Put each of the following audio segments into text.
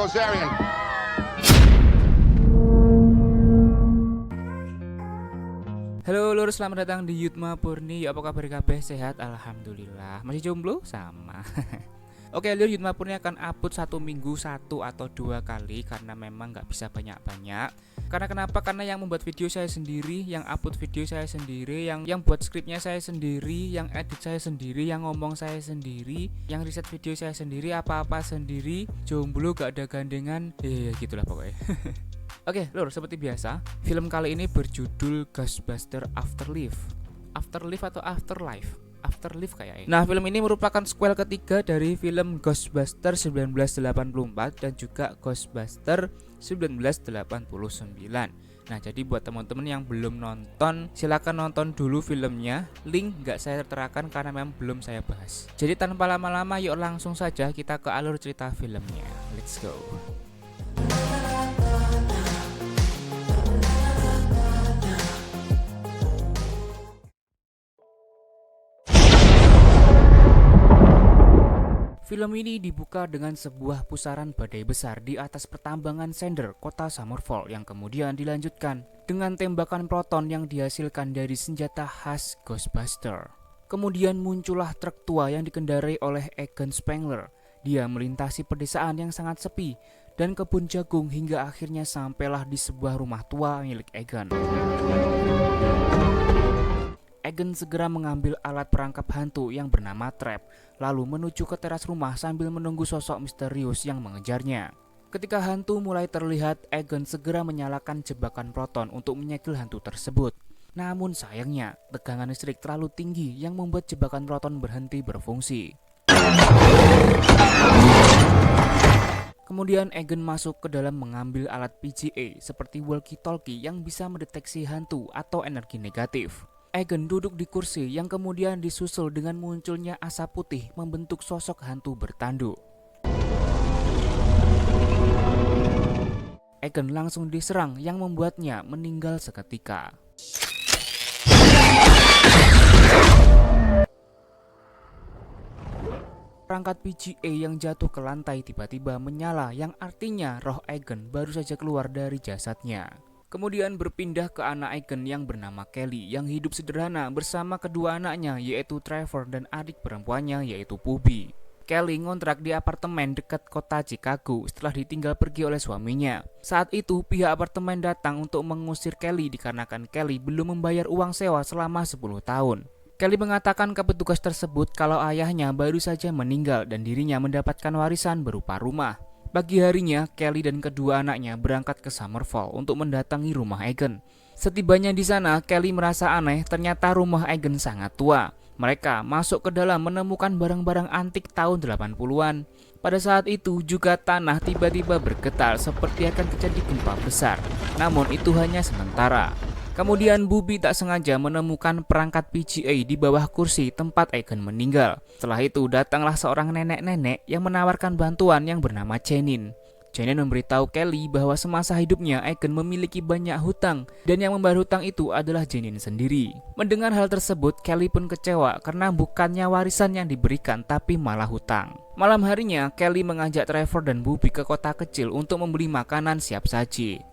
Gozerian. Halo lur, selamat datang di Yutma Purni. Apa kabar kabeh? Sehat? Alhamdulillah. Masih jomblo? Sama. Oke lur, Yutma Purni akan upload 1 minggu 1 atau 2 kali karena memang gak bisa banyak-banyak. Karena kenapa? Karena yang membuat video saya sendiri, yang upload video saya sendiri, yang buat skripnya saya sendiri, yang edit saya sendiri, yang ngomong saya sendiri, yang riset video saya sendiri, apa-apa sendiri. Jomblo gak ada gandengan, gitulah pokoknya. Oke, lur, seperti biasa, film kali ini berjudul Ghostbusters Afterlife. Afterlife atau Afterlife? Afterlife kayaknya. Nah, film ini merupakan sequel ketiga dari film Ghostbusters 1984 dan juga Ghostbusters 1989. Nah, jadi buat teman-teman yang belum nonton, silakan nonton dulu filmnya. Link nggak saya terakan karena memang belum saya bahas. Jadi tanpa lama-lama, yuk langsung saja kita ke alur cerita filmnya. Let's go. Film ini dibuka dengan sebuah pusaran badai besar di atas pertambangan Cinder, kota Summerfall, yang kemudian dilanjutkan dengan tembakan proton yang dihasilkan dari senjata khas Ghostbuster. Kemudian muncullah truk tua yang dikendarai oleh Egon Spengler. Dia melintasi pedesaan yang sangat sepi dan kebun jagung hingga akhirnya sampailah di sebuah rumah tua milik Egon. Egon segera mengambil alat perangkap hantu yang bernama trap, lalu menuju ke teras rumah sambil menunggu sosok misterius yang mengejarnya. Ketika hantu mulai terlihat, Egon segera menyalakan jebakan proton untuk menyegel hantu tersebut. Namun sayangnya, tegangan listrik terlalu tinggi yang membuat jebakan proton berhenti berfungsi. Kemudian Egon masuk ke dalam mengambil alat PGA seperti walkie-talkie yang bisa mendeteksi hantu atau energi negatif. Egon duduk di kursi yang kemudian disusul dengan munculnya asap putih membentuk sosok hantu bertanduk. Egon langsung diserang yang membuatnya meninggal seketika. Perangkat PGA yang jatuh ke lantai tiba-tiba menyala yang artinya roh Egon baru saja keluar dari jasadnya. Kemudian berpindah ke anak Egon yang bernama Kelly yang hidup sederhana bersama kedua anaknya yaitu Trevor dan adik perempuannya yaitu Bobby. Kelly ngontrak di apartemen dekat kota Chicago setelah ditinggal pergi oleh suaminya. Saat itu pihak apartemen datang untuk mengusir Kelly dikarenakan Kelly belum membayar uang sewa selama 10 tahun. Kelly mengatakan ke petugas tersebut kalau ayahnya baru saja meninggal dan dirinya mendapatkan warisan berupa rumah. Pagi harinya, Kelly dan kedua anaknya berangkat ke Summerfall untuk mendatangi rumah Egon. Setibanya di sana, Kelly merasa aneh ternyata rumah Egon sangat tua. Mereka masuk ke dalam menemukan barang-barang antik tahun 80-an. Pada saat itu juga tanah tiba-tiba bergetar seperti akan terjadi gempa besar. Namun itu hanya sementara. Kemudian Bobby tak sengaja menemukan perangkat PGA di bawah kursi tempat Egon meninggal. Setelah itu datanglah seorang nenek-nenek yang menawarkan bantuan yang bernama Janine. Janine memberitahu Kelly bahwa semasa hidupnya Egon memiliki banyak hutang dan yang membayar hutang itu adalah Janine sendiri. Mendengar hal tersebut, Kelly pun kecewa karena bukannya warisan yang diberikan tapi malah hutang. Malam harinya, Kelly mengajak Trevor dan Bobby ke kota kecil untuk membeli makanan siap saji.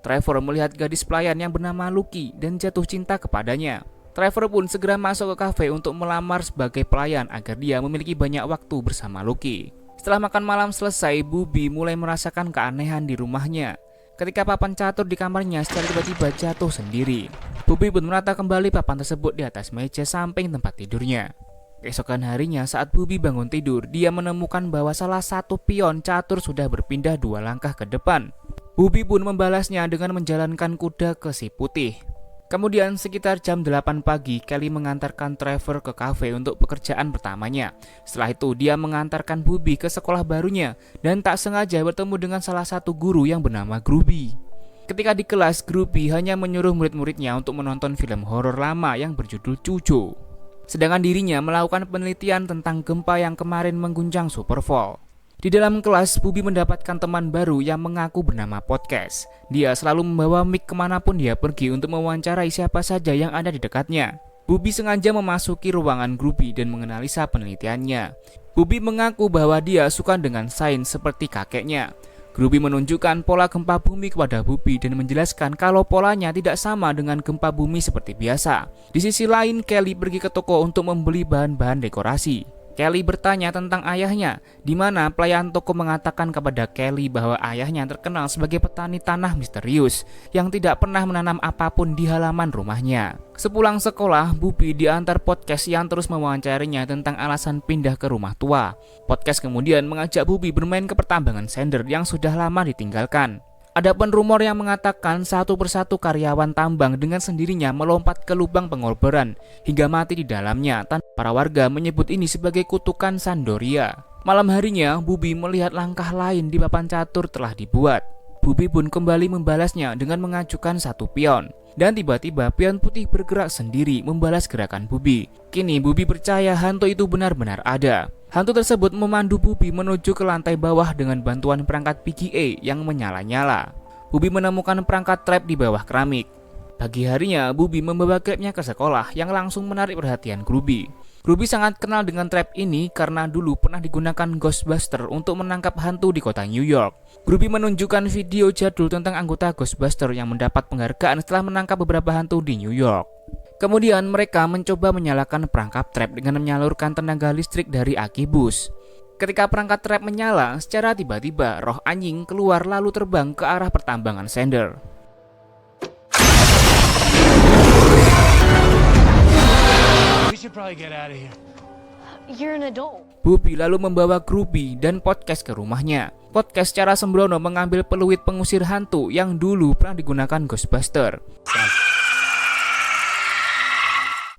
Trevor melihat gadis pelayan yang bernama Lucky dan jatuh cinta kepadanya. Trevor pun segera masuk ke kafe untuk melamar sebagai pelayan agar dia memiliki banyak waktu bersama Lucky. Setelah makan malam selesai, Bobby mulai merasakan keanehan di rumahnya. Ketika papan catur di kamarnya secara tiba-tiba jatuh sendiri. Bobby pun menata kembali papan tersebut di atas meja samping tempat tidurnya. Keesokan harinya saat Bobby bangun tidur, dia menemukan bahwa salah satu pion catur sudah berpindah 2 langkah ke depan. Bobby pun membalasnya dengan menjalankan kuda ke si putih. Kemudian sekitar jam 8 pagi, Kelly mengantarkan Trevor ke kafe untuk pekerjaan pertamanya. Setelah itu dia mengantarkan Bobby ke sekolah barunya dan tak sengaja bertemu dengan salah satu guru yang bernama Groovy. Ketika di kelas, Groovy hanya menyuruh murid-muridnya untuk menonton film horor lama yang berjudul Cujo. Sedangkan dirinya melakukan penelitian tentang gempa yang kemarin mengguncang Summerfall. Di dalam kelas, Bobby mendapatkan teman baru yang mengaku bernama Podcast. Dia selalu membawa mic kemanapun dia pergi untuk mewawancarai siapa saja yang ada di dekatnya. Bobby sengaja memasuki ruangan Groovy dan menganalisa penelitiannya. Bobby mengaku bahwa dia suka dengan sains seperti kakeknya. Gruby menunjukkan pola gempa bumi kepada Bubi dan menjelaskan kalau polanya tidak sama dengan gempa bumi seperti biasa. Di sisi lain, Kelly pergi ke toko untuk membeli bahan-bahan dekorasi. Kelly bertanya tentang ayahnya, di mana pelayan toko mengatakan kepada Kelly bahwa ayahnya terkenal sebagai petani tanah misterius yang tidak pernah menanam apapun di halaman rumahnya. Sepulang sekolah, Bubi diantar podcast yang terus mewawancarinya tentang alasan pindah ke rumah tua. Podcast kemudian mengajak Bubi bermain ke pertambangan Sander yang sudah lama ditinggalkan. Adapun rumor yang mengatakan satu persatu karyawan tambang dengan sendirinya melompat ke lubang pengorbanan hingga mati di dalamnya. Para warga menyebut ini sebagai kutukan Sandoria. Malam harinya, Bubi melihat langkah lain di papan catur telah dibuat. Bubi pun kembali membalasnya dengan mengajukan satu pion. Dan tiba-tiba pion putih bergerak sendiri membalas gerakan Bubi. Kini Bubi percaya hantu itu benar-benar ada. Hantu tersebut memandu Bubi menuju ke lantai bawah dengan bantuan perangkat PGA yang menyala-nyala. Bubi menemukan perangkat trap di bawah keramik. Pagi harinya, Bubi membawa trapnya ke sekolah yang langsung menarik perhatian Gruby. Gruby sangat kenal dengan trap ini karena dulu pernah digunakan Ghostbuster untuk menangkap hantu di kota New York. Gruby menunjukkan video jadul tentang anggota Ghostbuster yang mendapat penghargaan setelah menangkap beberapa hantu di New York. Kemudian mereka mencoba menyalakan perangkap trap dengan menyalurkan tenaga listrik dari aki bus. Ketika perangkat trap menyala, secara tiba-tiba roh anjing keluar lalu terbang ke arah pertambangan Sander. Bubi lalu membawa Gruby dan podcast ke rumahnya. Podcast secara sembrono mengambil peluit pengusir hantu yang dulu pernah digunakan Ghostbuster.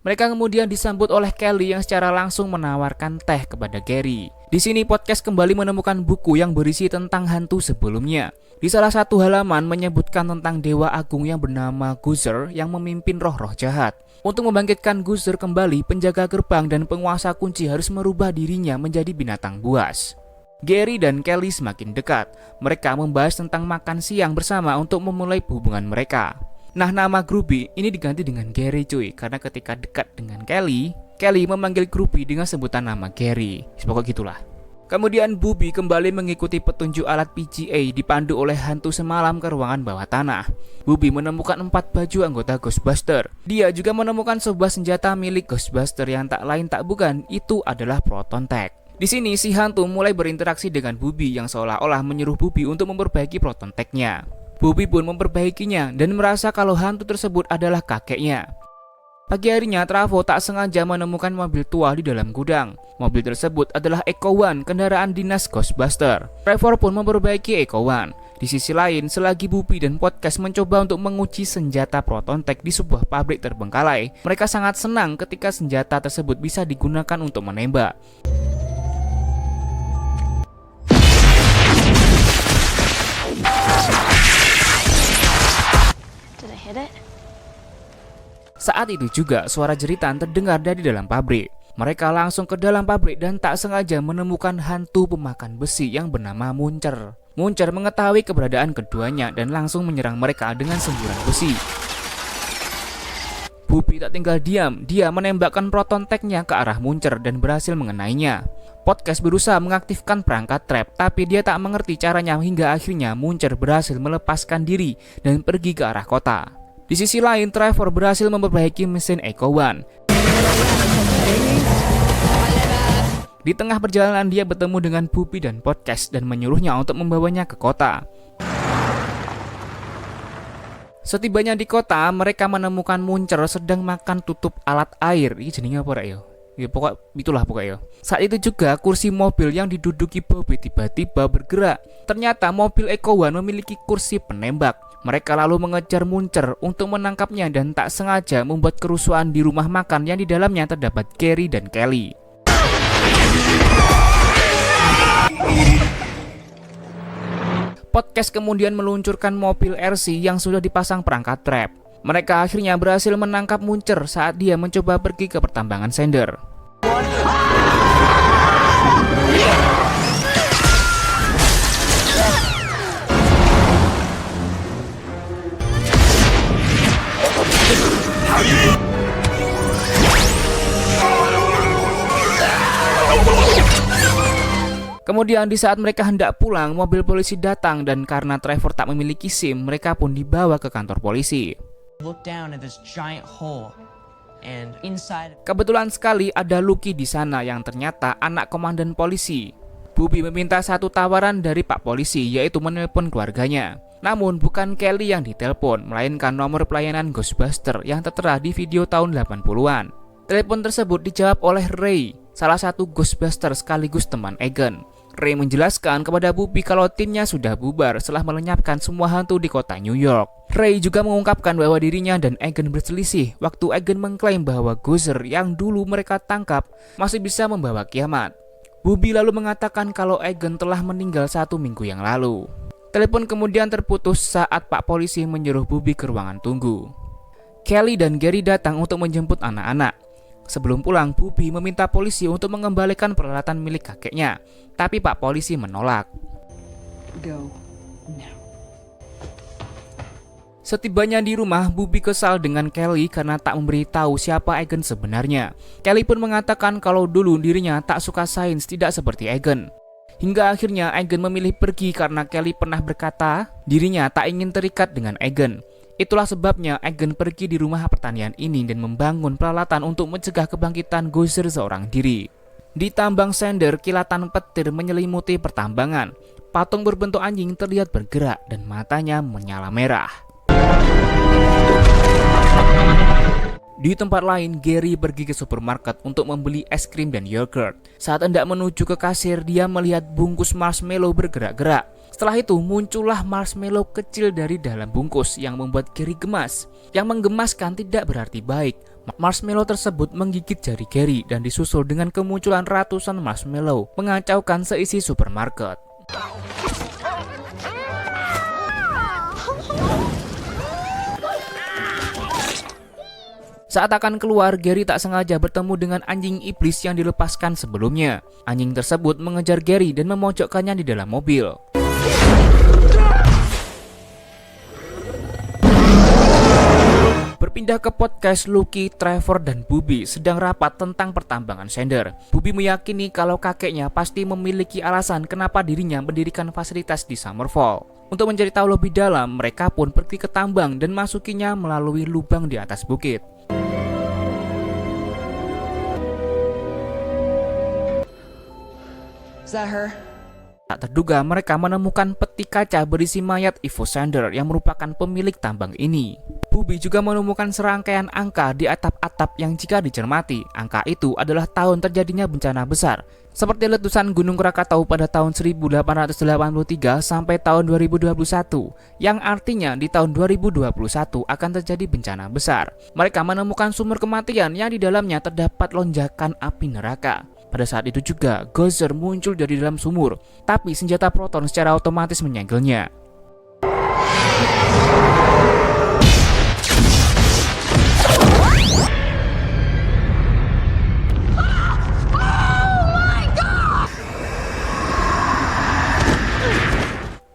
Mereka kemudian disambut oleh Kelly yang secara langsung menawarkan teh kepada Gary. Di sini podcast kembali menemukan buku yang berisi tentang hantu sebelumnya. Di salah satu halaman menyebutkan tentang dewa agung yang bernama Gozer yang memimpin roh-roh jahat. Untuk membangkitkan Gozer kembali, penjaga gerbang dan penguasa kunci harus merubah dirinya menjadi binatang buas. Gary dan Kelly semakin dekat. Mereka membahas tentang makan siang bersama untuk memulai hubungan mereka. Nah, nama Gruby ini diganti dengan Gary cuy, karena ketika dekat dengan Kelly memanggil Gruby dengan sebutan nama Gary. Pokoknya gitulah. Kemudian Bubi kembali mengikuti petunjuk alat PGA dipandu oleh hantu semalam ke ruangan bawah tanah. Bubi menemukan 4 baju anggota Ghostbuster. Dia juga menemukan sebuah senjata milik Ghostbuster yang tak lain tak bukan itu adalah Proton Tech. Di sini si hantu mulai berinteraksi dengan Bubi yang seolah-olah menyuruh Bubi untuk memperbaiki Proton Tech-nya. Bubi pun memperbaikinya dan merasa kalau hantu tersebut adalah kakeknya. Pagi harinya, Travo tak sengaja menemukan mobil tua di dalam gudang. Mobil tersebut adalah Echo One, kendaraan dinas Ghostbuster. Trevor pun memperbaiki Echo One. Di sisi lain, selagi Bubi dan podcast mencoba untuk menguji senjata Proton Tech di sebuah pabrik terbengkalai, mereka sangat senang ketika senjata tersebut bisa digunakan untuk menembak. Saat itu juga suara jeritan terdengar dari dalam pabrik. Mereka langsung ke dalam pabrik dan tak sengaja menemukan hantu pemakan besi yang bernama Muncher. Muncher mengetahui keberadaan keduanya dan langsung menyerang mereka dengan semburan besi. Bubi tak tinggal diam, dia menembakkan Proton Tech-nya ke arah Muncher dan berhasil mengenainya. Podcast berusaha mengaktifkan perangkat trap, tapi dia tak mengerti caranya hingga akhirnya Muncher berhasil melepaskan diri dan pergi ke arah kota. Di sisi lain, Trevor berhasil memperbaiki mesin Echo One. Di tengah perjalanan dia bertemu dengan Bubi dan podcast dan menyuruhnya untuk membawanya ke kota. Setibanya di kota, mereka menemukan Muncher sedang makan tutup alat air. Ini jenenge apa rek yo? Ya pokoknya. Saat itu juga kursi mobil yang diduduki Bubi tiba-tiba bergerak. Ternyata mobil Echo One memiliki kursi penembak. Mereka lalu mengejar Muncher untuk menangkapnya dan tak sengaja membuat kerusuhan di rumah makan yang di dalamnya terdapat Gary dan Kelly. Podcast kemudian meluncurkan mobil RC yang sudah dipasang perangkat trap. Mereka akhirnya berhasil menangkap Muncher saat dia mencoba pergi ke pertambangan Sander. Kemudian di saat mereka hendak pulang, mobil polisi datang dan karena Trevor tak memiliki SIM, mereka pun dibawa ke kantor polisi. Kebetulan sekali ada Lucky di sana yang ternyata anak komandan polisi. Bobby meminta satu tawaran dari Pak Polisi, yaitu menelpon keluarganya. Namun bukan Kelly yang ditelepon, melainkan nomor pelayanan Ghostbuster yang tertera di video tahun 80-an. Telepon tersebut dijawab oleh Ray, salah satu Ghostbuster sekaligus teman Egan. Ray menjelaskan kepada Bobby kalau timnya sudah bubar setelah melenyapkan semua hantu di kota New York. Ray juga mengungkapkan bahwa dirinya dan Egan berselisih waktu Egan mengklaim bahwa Gozer yang dulu mereka tangkap masih bisa membawa kiamat. Bobby lalu mengatakan kalau Egan telah meninggal 1 minggu yang lalu. Telepon kemudian terputus saat Pak Polisi menyuruh Bobby ke ruangan tunggu. Kelly dan Gary datang untuk menjemput anak-anak. Sebelum pulang, Bobby meminta polisi untuk mengembalikan peralatan milik kakeknya, tapi Pak Polisi menolak. Go now. Setibanya di rumah, Bobby kesal dengan Kelly karena tak memberitahu siapa Egan sebenarnya. Kelly pun mengatakan kalau dulu dirinya tak suka sains, tidak seperti Egan. Hingga akhirnya Egan memilih pergi karena Kelly pernah berkata dirinya tak ingin terikat dengan Egan. Itulah sebabnya Egan pergi di rumah pertanian ini dan membangun peralatan untuk mencegah kebangkitan Gozer seorang diri. Di tambang Sander, kilatan petir menyelimuti pertambangan. Patung berbentuk anjing terlihat bergerak dan matanya menyala merah. Di tempat lain, Gary pergi ke supermarket untuk membeli es krim dan yogurt. Saat hendak menuju ke kasir, dia melihat bungkus marshmallow bergerak-gerak. Setelah itu muncullah marshmallow kecil dari dalam bungkus yang membuat Gary gemas. Yang menggemaskan tidak berarti baik. Marshmallow tersebut menggigit jari Gary dan disusul dengan kemunculan ratusan marshmallow mengacaukan seisi supermarket. Saat akan keluar, Gary tak sengaja bertemu dengan anjing iblis yang dilepaskan sebelumnya. Anjing tersebut mengejar Gary dan memojokkannya di dalam mobil. Berpindah ke podcast, Lucky, Trevor, dan Bobby sedang rapat tentang pertambangan Sander. Bobby meyakini kalau kakeknya pasti memiliki alasan kenapa dirinya mendirikan fasilitas di Summerfall. Untuk mencari tahu lebih dalam, mereka pun pergi ke tambang dan masukinya melalui lubang di atas bukit. Is that her? Tak terduga mereka menemukan peti kaca berisi mayat Ivo Sander yang merupakan pemilik tambang ini. Bobby juga menemukan serangkaian angka di atap-atap yang jika dicermati, angka itu adalah tahun terjadinya bencana besar. Seperti letusan Gunung Krakatau pada tahun 1883 sampai tahun 2021, yang artinya di tahun 2021 akan terjadi bencana besar. Mereka menemukan sumur kematian yang di dalamnya terdapat lonjakan api neraka. Pada saat itu juga, Gozer muncul dari dalam sumur, tapi senjata proton secara otomatis menyegelnya.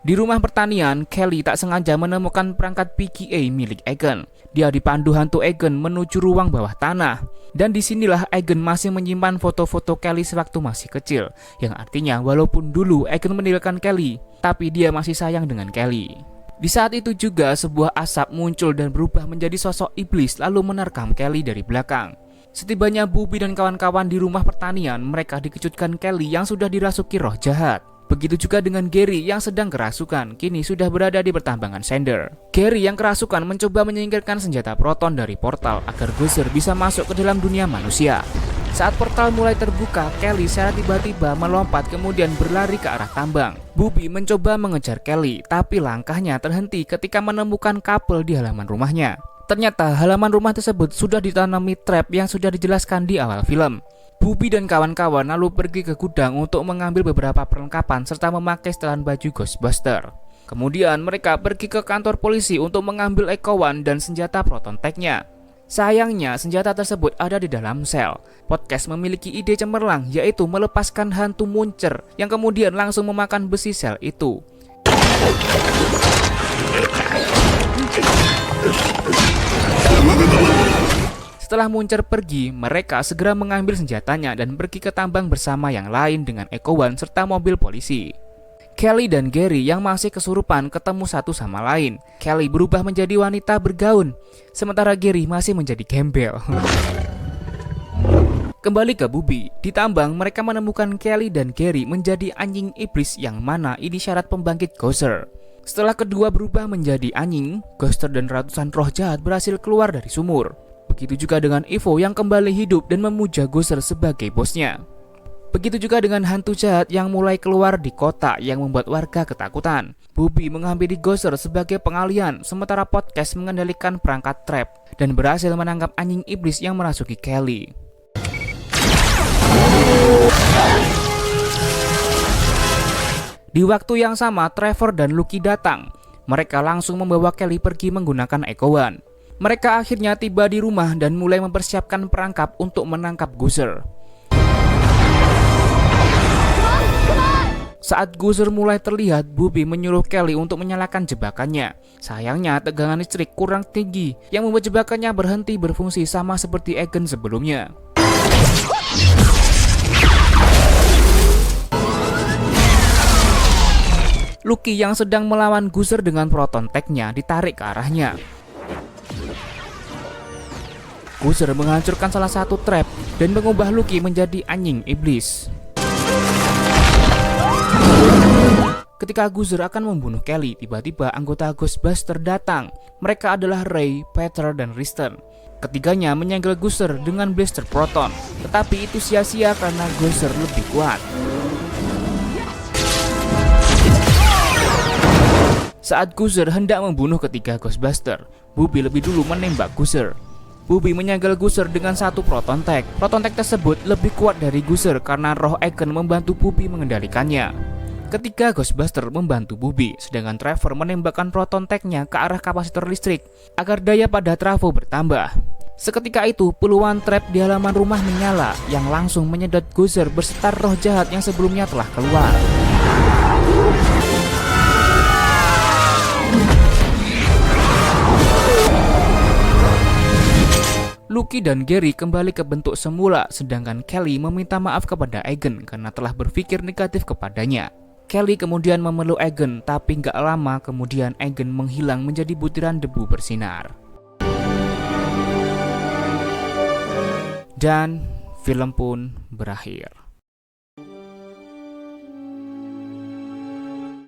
Di rumah pertanian, Kelly tak sengaja menemukan perangkat PGA milik Egan. Dia dipandu hantu Egan menuju ruang bawah tanah. Dan disinilah Egan masih menyimpan foto-foto Kelly sewaktu masih kecil. Yang artinya walaupun dulu Egan meninggalkan Kelly, tapi dia masih sayang dengan Kelly. Di saat itu juga sebuah asap muncul dan berubah menjadi sosok iblis lalu menerkam Kelly dari belakang. Setibanya Bobby dan kawan-kawan di rumah pertanian, mereka dikejutkan Kelly yang sudah dirasuki roh jahat. Begitu juga dengan Gary yang sedang kerasukan, kini sudah berada di pertambangan Sander. Gary yang kerasukan mencoba menyingkirkan senjata proton dari portal agar Gozer bisa masuk ke dalam dunia manusia. Saat portal mulai terbuka, Kelly secara tiba-tiba melompat kemudian berlari ke arah tambang. Bobby mencoba mengejar Kelly, tapi langkahnya terhenti ketika menemukan kabel di halaman rumahnya. Ternyata halaman rumah tersebut sudah ditanami trap yang sudah dijelaskan di awal film. Bobby dan kawan-kawan lalu pergi ke gudang untuk mengambil beberapa perlengkapan serta memakai setelan baju Ghostbuster. Kemudian mereka pergi ke kantor polisi untuk mengambil Echo-1 dan senjata proton tag-nya. Sayangnya senjata tersebut ada di dalam sel. Podcast memiliki ide cemerlang, yaitu melepaskan hantu Muncher yang kemudian langsung memakan besi sel itu. Setelah Muncher pergi, mereka segera mengambil senjatanya dan pergi ke tambang bersama yang lain dengan Echo One serta mobil polisi. Kelly dan Gary yang masih kesurupan ketemu satu sama lain. Kelly berubah menjadi wanita bergaun, sementara Gary masih menjadi gembel. Kembali ke Bubi, di tambang mereka menemukan Kelly dan Gary menjadi anjing iblis yang mana ini syarat pembangkit Gozer. Setelah kedua berubah menjadi anjing, Ghoster dan ratusan roh jahat berhasil keluar dari sumur. Begitu juga dengan Evo yang kembali hidup dan memuja Gozer sebagai bosnya. Begitu juga dengan hantu jahat yang mulai keluar di kota yang membuat warga ketakutan. Bubi menghampiri Gozer sebagai pengalian, sementara Podcast mengendalikan perangkat trap dan berhasil menangkap anjing iblis yang merasuki Kelly. Di waktu yang sama, Trevor dan Lucky datang. Mereka langsung membawa Kelly pergi menggunakan Echo One. Mereka akhirnya tiba di rumah dan mulai mempersiapkan perangkap untuk menangkap Gozer. Saat Gozer mulai terlihat, Bubi menyuruh Kelly untuk menyalakan jebakannya. Sayangnya tegangan listrik kurang tinggi yang membuat jebakannya berhenti berfungsi sama seperti Egan sebelumnya. Lucky yang sedang melawan Gozer dengan proton tag-nya ditarik ke arahnya. Gozer menghancurkan salah satu trap dan mengubah Lucky menjadi anjing iblis. Ketika Gozer akan membunuh Kelly, tiba-tiba anggota Ghostbuster datang. Mereka adalah Ray, Peter, dan Risten. Ketiganya menyegel Gozer dengan blaster proton, tetapi itu sia-sia karena Gozer lebih kuat. Saat Gozer hendak membunuh ketiga Ghostbuster, Bubi lebih dulu menembak Gozer. Bubi menyegel Gozer dengan satu proton tag. Proton tag tersebut lebih kuat dari Gozer karena roh Egan membantu Bubi mengendalikannya. Ketika Ghostbuster membantu Bubi, sedangkan Trevor menembakkan proton tag-nya ke arah kapasitor listrik agar daya pada trafo bertambah. Seketika itu, puluhan trap di halaman rumah menyala yang langsung menyedot Gozer berserta roh jahat yang sebelumnya telah keluar. Lucky dan Gary kembali ke bentuk semula, sedangkan Kelly meminta maaf kepada Egan karena telah berpikir negatif kepadanya. Kelly kemudian memeluk Egan, tapi gak lama kemudian Egan menghilang menjadi butiran debu bersinar. Dan film pun berakhir.